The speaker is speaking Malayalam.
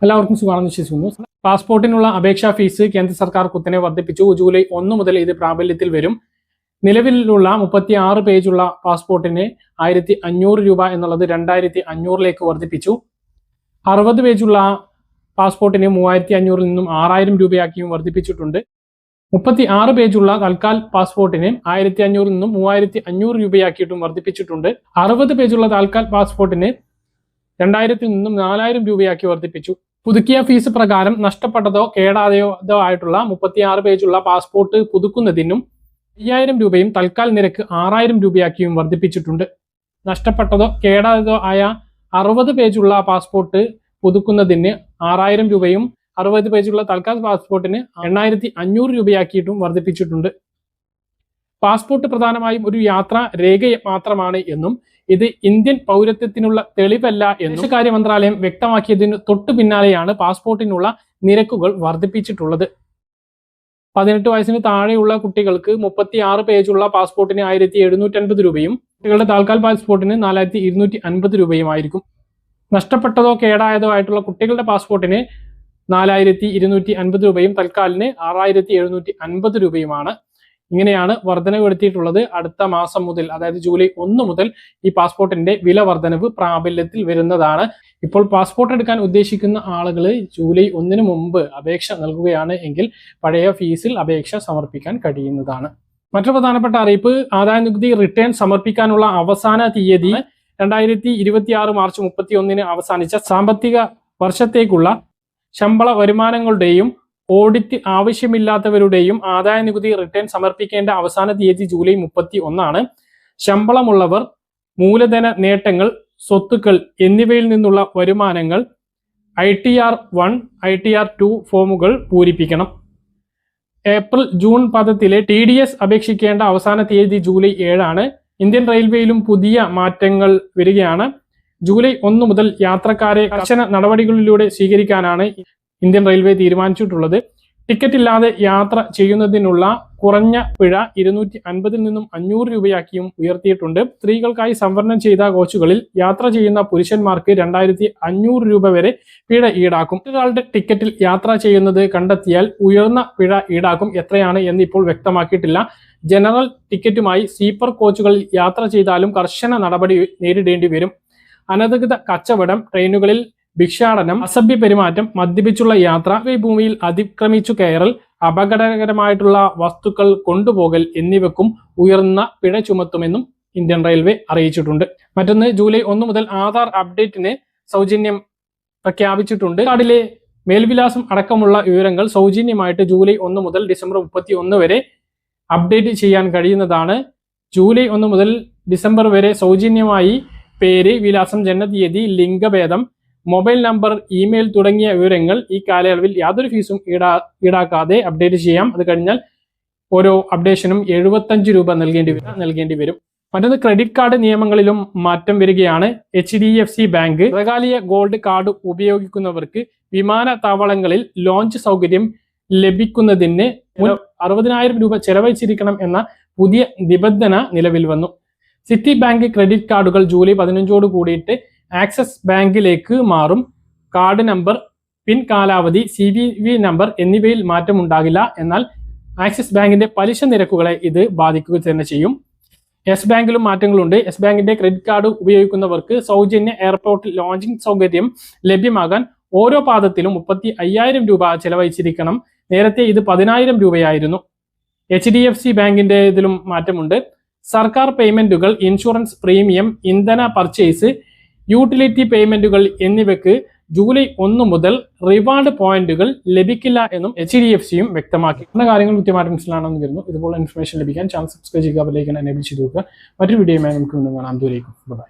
എല്ലാവർക്കും സുഖമാണെന്ന് വിശ്വസിക്കുന്നു. പാസ്പോർട്ടിനുള്ള അപേക്ഷാ ഫീസ് കേന്ദ്ര സർക്കാർ കുത്തനെ വർദ്ധിപ്പിച്ചു. ജൂലൈ 1 മുതൽ ഇത് പ്രാബല്യത്തിൽ വരും. നിലവിലുള്ള 36 പേജുള്ള പാസ്പോർട്ടിന് 1500 രൂപ എന്നുള്ളത് 2500 വർദ്ധിപ്പിച്ചു. 60 പേജുള്ള പാസ്പോർട്ടിന് 3500 നിന്നും 6000 രൂപയാക്കിയും വർദ്ധിപ്പിച്ചിട്ടുണ്ട്. 36 പേജുള്ള തൽക്കാൽ പാസ്പോർട്ടിന് 1500 നിന്നും 3500 രൂപയാക്കിയിട്ടും വർദ്ധിപ്പിച്ചിട്ടുണ്ട്. 60 പേജുള്ള തൽക്കാൽ പാസ്പോർട്ടിന് 2000 നിന്നും 4000 രൂപയാക്കി വർദ്ധിപ്പിച്ചു. പുതുക്കിയ ഫീസ് പ്രകാരം നഷ്ടപ്പെട്ടതോ കേടായതോ ആയിട്ടുള്ള 36 പേജുള്ള പാസ്പോർട്ട് പുതുക്കുന്നതിനും 5000 രൂപയും തൽക്കാൽ നിരക്ക് 6000 രൂപയാക്കിയും വർദ്ധിപ്പിച്ചിട്ടുണ്ട്. നഷ്ടപ്പെട്ടതോ കേടായതോ ആയ 60 പേജുള്ള പാസ്പോർട്ട് പുതുക്കുന്നതിന് 6000 രൂപയും 60 പേജുള്ള തൽക്കാൽ പാസ്പോർട്ടിന് 8500 രൂപയാക്കിയിട്ടും വർദ്ധിപ്പിച്ചിട്ടുണ്ട്. പാസ്പോർട്ട് പ്രധാനമായും ഒരു യാത്രാ രേഖ മാത്രമാണ് എന്നും ഇത് ഇന്ത്യൻ പൗരത്വത്തിനുള്ള തെളിവല്ല എന്നും വിദേശകാര്യ മന്ത്രാലയം വ്യക്തമാക്കിയതിന് തൊട്ടു പിന്നാലെയാണ് പാസ്പോർട്ടിനുള്ള നിരക്കുകൾ വർദ്ധിപ്പിച്ചിട്ടുള്ളത്. 18 വയസ്സിന് താഴെയുള്ള കുട്ടികൾക്ക് 36 പേജുള്ള പാസ്പോർട്ടിന് 1750 രൂപയും കുട്ടികളുടെ താൽക്കാൽ പാസ്പോർട്ടിന് 4250 രൂപയുമായിരിക്കും. നഷ്ടപ്പെട്ടതോ കേടായതോ ആയിട്ടുള്ള കുട്ടികളുടെ പാസ്പോർട്ടിന് 4250 രൂപയും തൽക്കാലിന് 6750 രൂപയുമാണ്. ഇങ്ങനെയാണ് വർധനവ് വരുത്തിയിട്ടുള്ളത്. അടുത്ത മാസം മുതൽ, അതായത് ജൂലൈ 1 മുതൽ ഈ പാസ്പോർട്ടിന്റെ വില വർധനവ് പ്രാബല്യത്തിൽ വരുന്നതാണ്. ഇപ്പോൾ പാസ്പോർട്ട് എടുക്കാൻ ഉദ്ദേശിക്കുന്ന ആളുകൾ ജൂലൈ 1 മുമ്പ് അപേക്ഷ നൽകുകയാണ് എങ്കിൽ പഴയ ഫീസിൽ അപേക്ഷ സമർപ്പിക്കാൻ കഴിയുന്നതാണ്. മറ്റൊരു പ്രധാനപ്പെട്ട അറിയിപ്പ്, ആദായനികുതി റിട്ടേൺ സമർപ്പിക്കാനുള്ള അവസാന തീയതി 2026 മാർച്ച് 31 അവസാനിച്ച സാമ്പത്തിക വർഷത്തേക്കുള്ള ശമ്പള വരുമാനങ്ങളുടെയും ഓഡിറ്റ് ആവശ്യമില്ലാത്തവരുടെയും ആദായ നികുതി റിട്ടേൺ സമർപ്പിക്കേണ്ട അവസാന തീയതി ജൂലൈ 31. ശമ്പളമുള്ളവർ മൂലധന നേട്ടങ്ങൾ, സ്വത്തുക്കൾ എന്നിവയിൽ നിന്നുള്ള വരുമാനങ്ങൾ ITR 1, ITR 2 ഫോമുകൾ പൂരിപ്പിക്കണം. ഏപ്രിൽ ജൂൺ പദത്തിലെ TDS അപേക്ഷിക്കേണ്ട അവസാന തീയതി ജൂലൈ 7. ഇന്ത്യൻ റെയിൽവേയിലും പുതിയ മാറ്റങ്ങൾ വരികയാണ്. ജൂലൈ 1 മുതൽ യാത്രക്കാരെ കർശന നടപടികളിലൂടെ സ്വീകരിക്കാനാണ് ഇന്ത്യൻ റെയിൽവേ തീരുമാനിച്ചിട്ടുള്ളത്. ടിക്കറ്റ് ഇല്ലാതെ യാത്ര ചെയ്യുന്നതിനുള്ള കുറഞ്ഞ പിഴ 250 നിന്നും 500 രൂപയാക്കിയും ഉയർത്തിയിട്ടുണ്ട്. സ്ത്രീകൾക്കായി സംവരണം ചെയ്ത കോച്ചുകളിൽ യാത്ര ചെയ്യുന്ന പുരുഷന്മാർക്ക് 2500 രൂപ വരെ പിഴ ഈടാക്കും. ഒരാളുടെ ടിക്കറ്റിൽ യാത്ര ചെയ്യുന്നത് കണ്ടെത്തിയാൽ ഉയർന്ന പിഴ ഈടാക്കും. എത്രയാണ് എന്ന് ഇപ്പോൾ വ്യക്തമാക്കിയിട്ടില്ല. ജനറൽ ടിക്കറ്റുമായി സ്ലീപ്പർ കോച്ചുകളിൽ യാത്ര ചെയ്താലും കർശന നടപടി നേരിടേണ്ടി വരും. അനധികൃത കച്ചവടം, ട്രെയിനുകളിൽ ഭിക്ഷാടനം, അസഭ്യ പെരുമാറ്റം, മദ്യപിച്ചുള്ള യാത്ര, ഭൂമിയിൽ അതിക്രമിച്ചു കയറൽ, അപകടകരമായിട്ടുള്ള വസ്തുക്കൾ കൊണ്ടുപോകൽ എന്നിവയ്ക്കും ഉയർന്ന പിഴ ചുമത്തുമെന്നും ഇന്ത്യൻ റെയിൽവേ അറിയിച്ചിട്ടുണ്ട്. മറ്റൊന്ന്, ജൂലൈ 1 മുതൽ ആധാർ അപ്ഡേറ്റിന് സൗജന്യം പ്രഖ്യാപിച്ചിട്ടുണ്ട്. കാർഡിലെ മേൽവിലാസം അടക്കമുള്ള വിവരങ്ങൾ സൗജന്യമായിട്ട് ജൂലൈ 1 മുതൽ ഡിസംബർ 31 വരെ അപ്ഡേറ്റ് ചെയ്യാൻ കഴിയുന്നതാണ്. ജൂലൈ 1 മുതൽ ഡിസംബർ വരെ സൗജന്യമായി പേര്, വിലാസം, ജനനതീയതി, ലിംഗഭേദം, മൊബൈൽ നമ്പർ, ഇമെയിൽ തുടങ്ങിയ വിവരങ്ങൾ ഈ കാലയളവിൽ യാതൊരു ഫീസും ഈടാക്കാതെ അപ്ഡേറ്റ് ചെയ്യാം. അത് കഴിഞ്ഞാൽ ഓരോ അപ്ഡേഷനും 75 രൂപ നൽകേണ്ടി വരും. മറ്റൊന്ന്, ക്രെഡിറ്റ് കാർഡ് നിയമങ്ങളിലും മാറ്റം വരികയാണ്. HDFC ബാങ്ക് സ്വകാര്യ ഗോൾഡ് കാർഡ് ഉപയോഗിക്കുന്നവർക്ക് വിമാനത്താവളങ്ങളിൽ ലോഞ്ച് സൗകര്യം ലഭിക്കുന്നതിന് 60,000 രൂപ ചെലവഴിച്ചിരിക്കണം എന്ന പുതിയ നിബന്ധന നിലവിൽ വന്നു. സിറ്റി ബാങ്ക് ക്രെഡിറ്റ് കാർഡുകൾ ജൂലൈ 15 കൂടിയിട്ട് ആക്സിസ് ബാങ്കിലേക്ക് മാറും. കാർഡ് നമ്പർ, പിൻ കാലാവധി, CVV നമ്പർ എന്നിവയിൽ മാറ്റമുണ്ടാകില്ല. എന്നാൽ ആക്സിസ് ബാങ്കിന്റെ പലിശ നിരക്കുകളെ ഇത് ബാധിക്കുക തന്നെ ചെയ്യും. യെസ് ബാങ്കിലും മാറ്റങ്ങളുണ്ട്. യെസ് ബാങ്കിന്റെ ക്രെഡിറ്റ് കാർഡ് ഉപയോഗിക്കുന്നവർക്ക് സൗജന്യ എയർപോർട്ട് ലോഞ്ചിങ് സൗകര്യം ലഭ്യമാകാൻ ഓരോ പാദത്തിലും 35,000 രൂപ ചെലവഴിച്ചിരിക്കണം. നേരത്തെ ഇത് 10,000 രൂപയായിരുന്നു. HDFC ബാങ്കിന്റെ ഇതിലും മാറ്റമുണ്ട്. സർക്കാർ പേയ്മെന്റുകൾ, ഇൻഷുറൻസ് പ്രീമിയം, ഇന്ധന പർച്ചേസ്, യൂട്ടിലിറ്റി പേയ്മെന്റുകൾ എന്നിവയ്ക്ക് ജൂലൈ 1 മുതൽ റിവാർഡ് പോയിന്റുകൾ ലഭിക്കില്ല എന്നും HDFCയും വ്യക്തമാക്കി. എന്ന കാര്യങ്ങൾ കൃത്യമായിട്ട് മനസ്സിലാണെന്ന് വരുന്നു. ഇതുപോലെ ഇൻഫർമേഷൻ ലഭിക്കാൻ ചാനൽ സബ്സ്ക്രൈബ് ചെയ്യുക, ബെൽ ഐക്കൺ എനേബിൾ ചെയ്ത് നോക്കുക. മറ്റൊരു വീഡിയോയുമായി നമുക്ക് വീണ്ടും കാണാം. ദൂരേക്കും ബൈ.